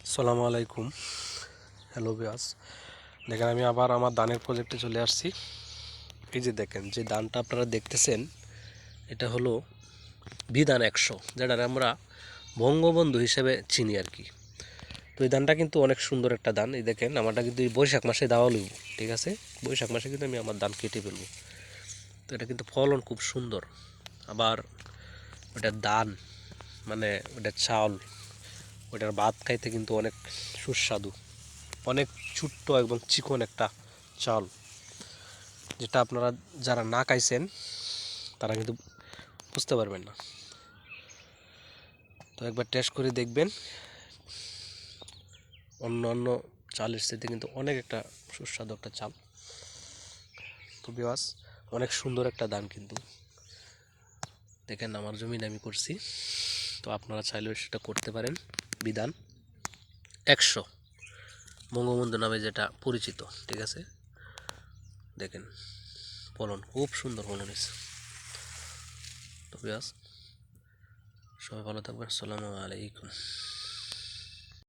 আসসালামু আলাইকুম। Hello viewers, দেখেন আমি আবার আমার ধানের প্রজেক্টে চলে আসছি। এই যে দেখেন যে ধানটা আপনারা দেখতেছেন, এটা হলো বিধান 100, যেটা আমরা বঙ্গবন্ধু হিসেবে চিনি আর কি। তো এই ধানটা কিন্তু অনেক সুন্দর একটা ধান। এই দেখেন আমারটা কিন্তু এই বৈশাখ মাসে দেওয়া লইব, ঠিক আছে? বৈশাখ মাসে কিন্তু আমি আমার ধান কেটে ফেলবো। তো এটা কিন্তু ফলন খুব সুন্দর। আবার ওটার ধান মানে ওটার চাউল, ওটার ভাত খাইতে কিন্তু অনেক সুস্বাদু, অনেক ছোট্ট এবং চিকন একটা চাল, যেটা আপনারা যারা না খাইছেন তারা কিন্তু বুঝতে পারবেন না। তো একবার টেস্ট করে দেখবেন, অন্য অন্য চালের সাথে কিন্তু অনেক একটা সুস্বাদু একটা চাল। তো বিওয়াস, অনেক সুন্দর একটা ধান কিন্তু। দেখেন আমার জমিন আমি করছি, তো আপনারা চাইলেও সেটা করতে পারেন। বিধান 100 বঙ্গবন্ধু নামে যেটা পরিচিত, ঠিক আছে? দেখেন ফলন খুব সুন্দর ফলন হয়েছে। তো বিওয়াস, সবাই ভালো থাকবেন। আসসালামু আলাইকুম।